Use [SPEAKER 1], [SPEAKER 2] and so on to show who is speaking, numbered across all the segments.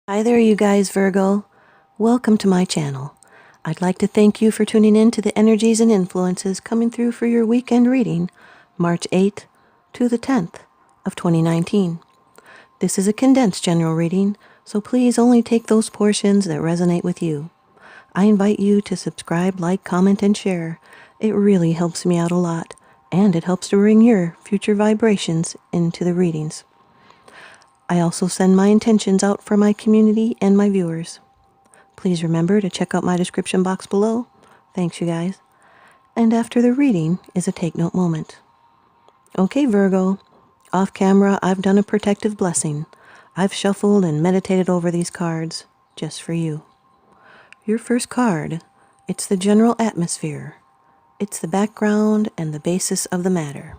[SPEAKER 1] Hi there, you guys, Virgo. Welcome to my channel. I'd like to thank you for tuning in to the energies and influences coming through for your weekend reading, March 8th to the 10th of 2019. This is a condensed general reading, so please only take those portions that resonate with you. I invite you to subscribe, like, comment, and share. It really helps me out a lot, and it helps to bring your future vibrations into the readings. I also send my intentions out for my community and my viewers. Please remember to check out my description box below. Thanks, you guys. And after the reading is a take note moment. Okay, Virgo. Off camera, I've done a protective blessing. I've shuffled and meditated over these cards just for you. Your first card, it's the general atmosphere. It's the background and the basis of the matter.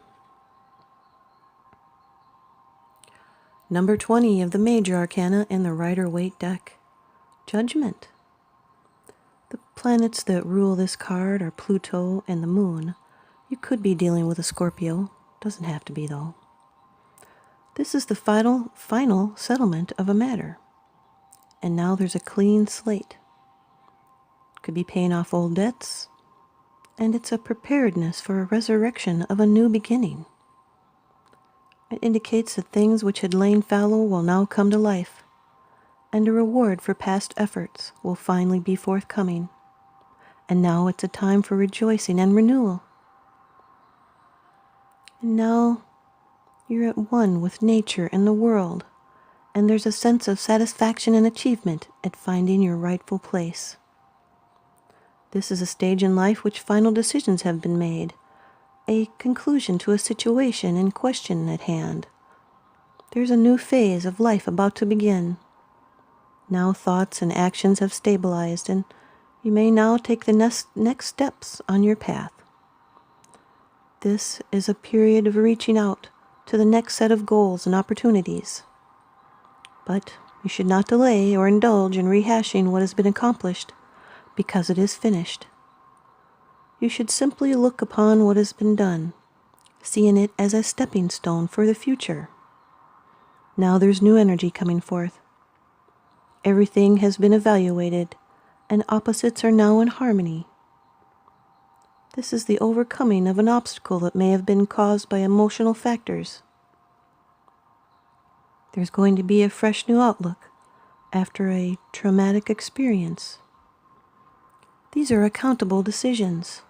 [SPEAKER 1] Number 20 of the Major Arcana in the Rider-Waite deck, Judgment. The planets that rule this card are Pluto and the Moon. You could be dealing with a Scorpio. Doesn't have to be, though. This is the final settlement of a matter. And now there's a clean slate. Could be paying off old debts. And it's a preparedness for a resurrection of a new beginning. It indicates that things which had lain fallow will now come to life, and a reward for past efforts will finally be forthcoming. And now it's a time for rejoicing and renewal. And now you're at one with nature and the world, and there's a sense of satisfaction and achievement at finding your rightful place. This is a stage in life which final decisions have been made, a conclusion to a situation in question at hand. There's a new phase of life about to begin. Now thoughts and actions have stabilized, and you may now take the next steps on your path. This is a period of reaching out to the next set of goals and opportunities. But you should not delay or indulge in rehashing what has been accomplished, because it is finished. You should simply look upon what has been done, seeing it as a stepping stone for the future. Now there's new energy coming forth. Everything has been evaluated, and opposites are now in harmony. This is the overcoming of an obstacle that may have been caused by emotional factors. There's going to be a fresh new outlook after a traumatic experience. These are accountable decisions.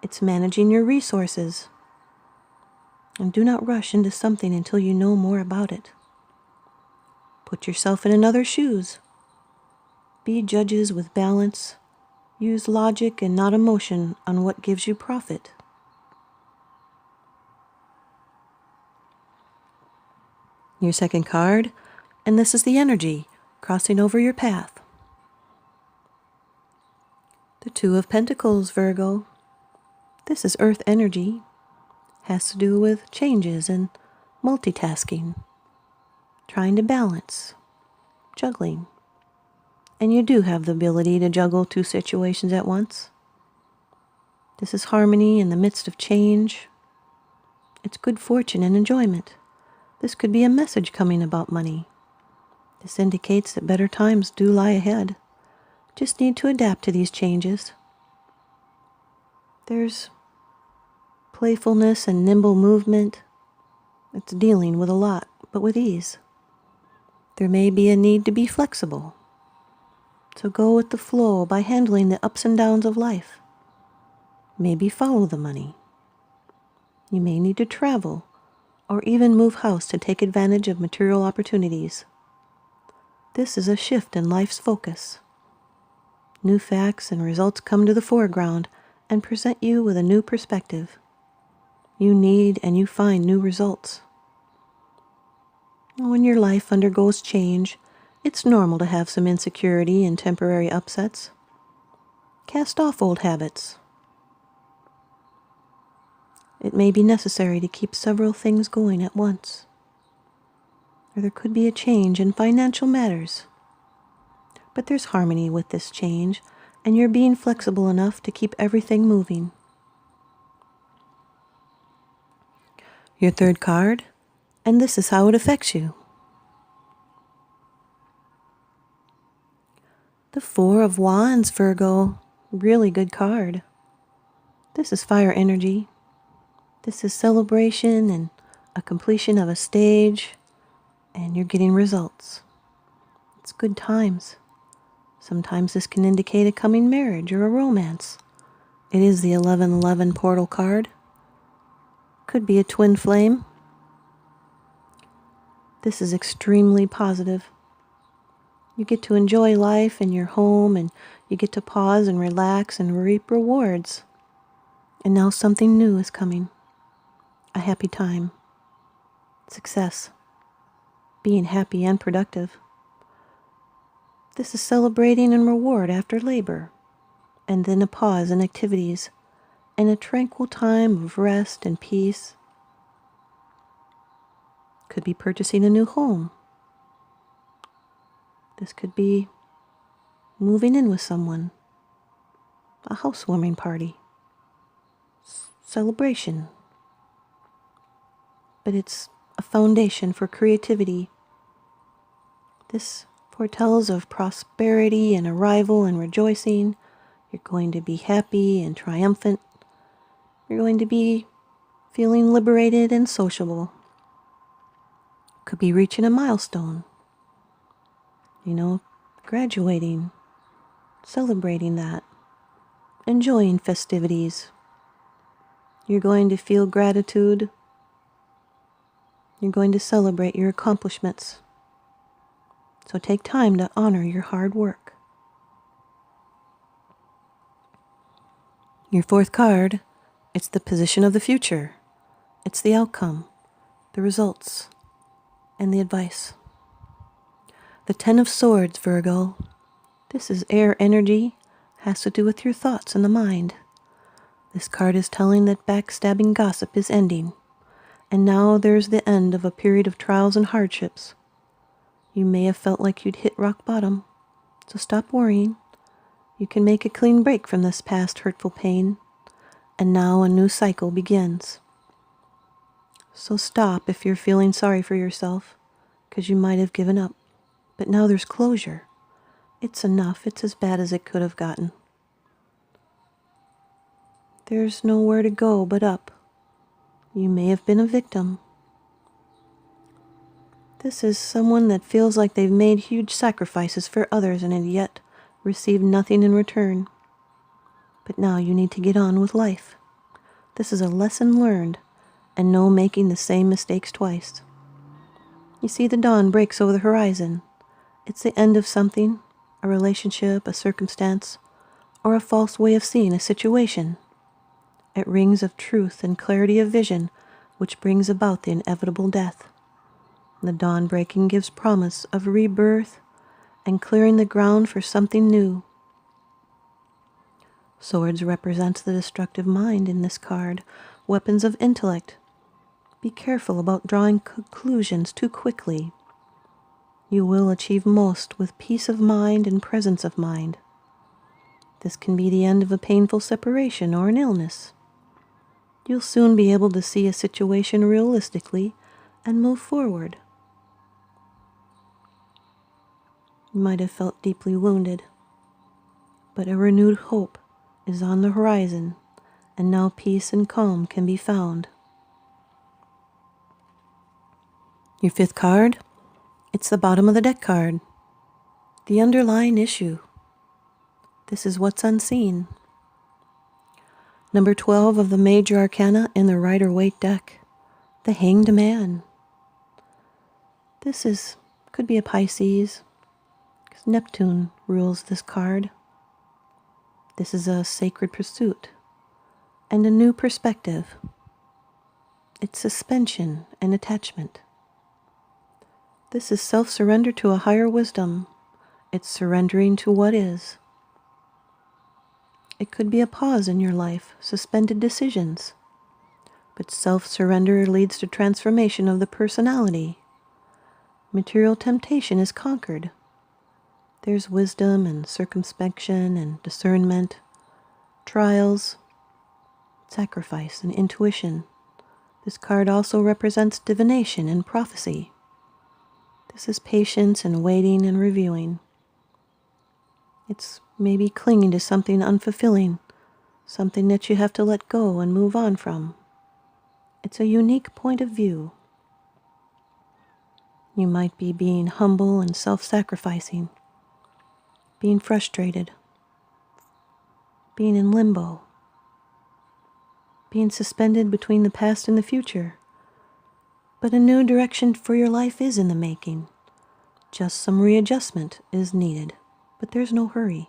[SPEAKER 1] It's managing your resources. And do not rush into something until you know more about it. Put yourself in another's shoes. Be judges with balance. Use logic and not emotion on what gives you profit. Your second card, and this is the energy crossing over your path. The Two of Pentacles, Virgo. This is earth energy. Has to do with changes and multitasking. Trying to balance. Juggling. And you do have the ability to juggle two situations at once. This is harmony in the midst of change. It's good fortune and enjoyment. This could be a message coming about money. This indicates that better times do lie ahead. Just need to adapt to these changes. There's playfulness and nimble movement. It's dealing with a lot, but with ease. There may be a need to be flexible. So go with the flow by handling the ups and downs of life. Maybe follow the money. You may need to travel or even move house to take advantage of material opportunities. This is a shift in life's focus. New facts and results come to the foreground and present you with a new perspective. You need and you find new results. When your life undergoes change, it's normal to have some insecurity and temporary upsets. Cast off old habits. It may be necessary to keep several things going at once. Or there could be a change in financial matters. But there's harmony with this change, and you're being flexible enough to keep everything moving. Your third card, and this is how it affects you. The Four of Wands, Virgo. Really good card. This is fire energy. This is celebration and a completion of a stage, and you're getting results. It's good times. Sometimes this can indicate a coming marriage or a romance. It is the 1111 portal card. Could be a twin flame. This is extremely positive. You get to enjoy life in your home, and you get to pause and relax and reap rewards. And now something new is coming. A happy time. Success. Being happy and productive. This is celebrating and reward after labor, and then a pause in activities, and a tranquil time of rest and peace. Could be purchasing a new home. This could be moving in with someone. A housewarming party. Celebration. But it's a foundation for creativity. This foretells of prosperity and arrival and rejoicing. You're going to be happy and triumphant. You're going to be feeling liberated and sociable. Could be reaching a milestone. Graduating, celebrating that, enjoying festivities. You're going to feel gratitude. You're going to celebrate your accomplishments. So take time to honor your hard work. Your fourth card, it's the position of the future. It's the outcome, the results, and the advice. The Ten of Swords, Virgo. This is air energy, has to do with your thoughts and the mind. This card is telling that backstabbing gossip is ending, and now there's the end of a period of trials and hardships. You may have felt like you'd hit rock bottom, so stop worrying. You can make a clean break from this past hurtful pain, and now a new cycle begins. So stop if you're feeling sorry for yourself, because you might have given up. But now there's closure. It's enough. It's as bad as it could have gotten. There's nowhere to go but up. You may have been a victim. This is someone that feels like they've made huge sacrifices for others and have yet received nothing in return. But now you need to get on with life. This is a lesson learned, and no making the same mistakes twice. You see the dawn breaks over the horizon. It's the end of something, a relationship, a circumstance, or a false way of seeing a situation. It rings of truth and clarity of vision, which brings about the inevitable death. The dawn breaking gives promise of rebirth and clearing the ground for something new. Swords represents the destructive mind in this card, weapons of intellect. Be careful about drawing conclusions too quickly. You will achieve most with peace of mind and presence of mind. This can be the end of a painful separation or an illness. You'll soon be able to see a situation realistically and move forward. You might have felt deeply wounded, but a renewed hope is on the horizon, and now peace and calm can be found. Your fifth card, it's the bottom of the deck card, the underlying issue. This is what's unseen. Number 12 of the major arcana in the Rider-Waite deck, the Hanged Man. This could be a Pisces, because Neptune rules this card. This is a sacred pursuit and a new perspective. It's suspension and attachment. This is self-surrender to a higher wisdom. It's surrendering to what is. It could be a pause in your life, suspended decisions. But self-surrender leads to transformation of the personality. Material temptation is conquered. There's wisdom and circumspection and discernment, trials, sacrifice, and intuition. This card also represents divination and prophecy. This is patience and waiting and reviewing. It's maybe clinging to something unfulfilling, something that you have to let go and move on from. It's a unique point of view. You might be being humble and self-sacrificing, being frustrated, being in limbo, being suspended between the past and the future. But a new direction for your life is in the making. Just some readjustment is needed, but there's no hurry.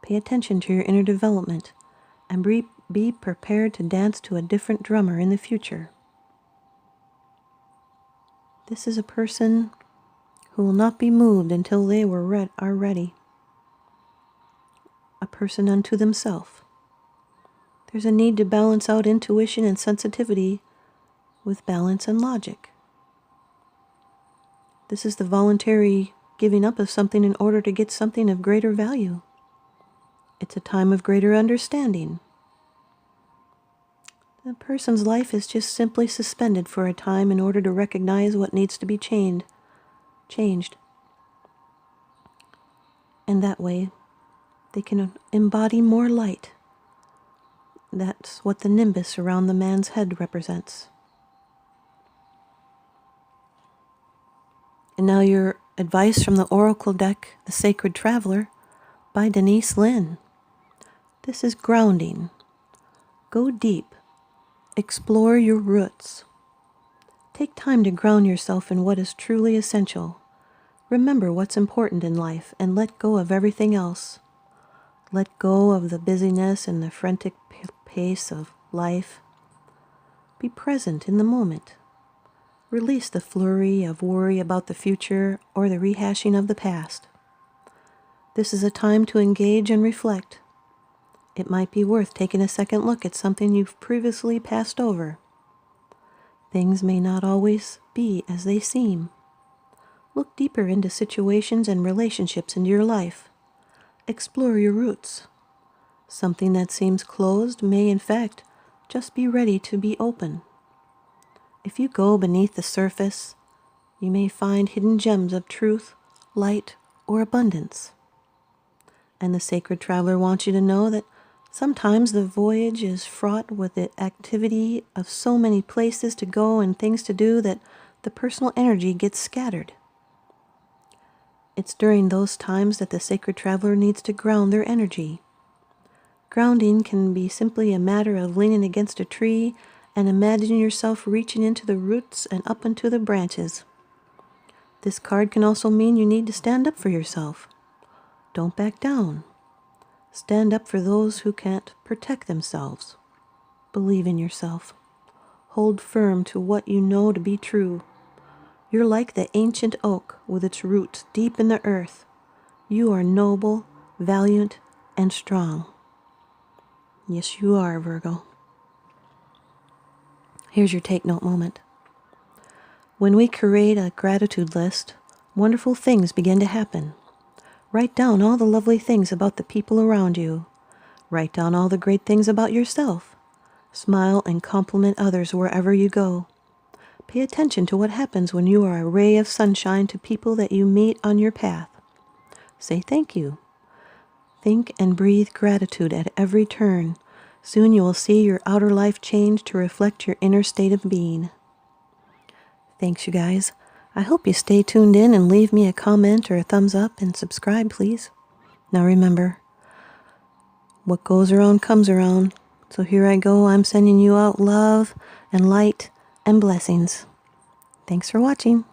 [SPEAKER 1] Pay attention to your inner development and be prepared to dance to a different drummer in the future. This is a person who will not be moved until they are ready. A person unto themselves. There's a need to balance out intuition and sensitivity with balance and logic. This is the voluntary giving up of something in order to get something of greater value. It's a time of greater understanding. A person's life is just simply suspended for a time in order to recognize what needs to be changed. And that way, they can embody more light. That's what the nimbus around the man's head represents. And now your advice from the Oracle deck, The Sacred Traveler, by Denise Linn. This is grounding. Go deep. Explore your roots. Take time to ground yourself in what is truly essential. Remember what's important in life and let go of everything else. Let go of the busyness and the frantic pace of life. Be present in the moment. Release the flurry of worry about the future or the rehashing of the past. This is a time to engage and reflect. It might be worth taking a second look at something you've previously passed over. Things may not always be as they seem. Look deeper into situations and relationships in your life. Explore your roots. Something that seems closed may, in fact, just be ready to be open. If you go beneath the surface, you may find hidden gems of truth, light, or abundance. And the Sacred Traveler wants you to know that sometimes the voyage is fraught with the activity of so many places to go and things to do that the personal energy gets scattered. It's during those times that the Sacred Traveler needs to ground their energy. Grounding can be simply a matter of leaning against a tree and imagine yourself reaching into the roots and up into the branches. This card can also mean you need to stand up for yourself. Don't back down. Stand up for those who can't protect themselves. Believe in yourself. Hold firm to what you know to be true. You're like the ancient oak with its roots deep in the earth. You are noble, valiant, and strong. Yes, you are, Virgo. Here's your take note moment. When we create a gratitude list, wonderful things begin to happen. Write down all the lovely things about the people around you. Write down all the great things about yourself. Smile and compliment others wherever you go. Pay attention to what happens when you are a ray of sunshine to people that you meet on your path. Say thank you. Think and breathe gratitude at every turn. Soon you will see your outer life change to reflect your inner state of being. Thanks, you guys. I hope you stay tuned in and leave me a comment or a thumbs up and subscribe, please. Now remember, what goes around comes around. So here I go. I'm sending you out love and light and blessings. Thanks for watching.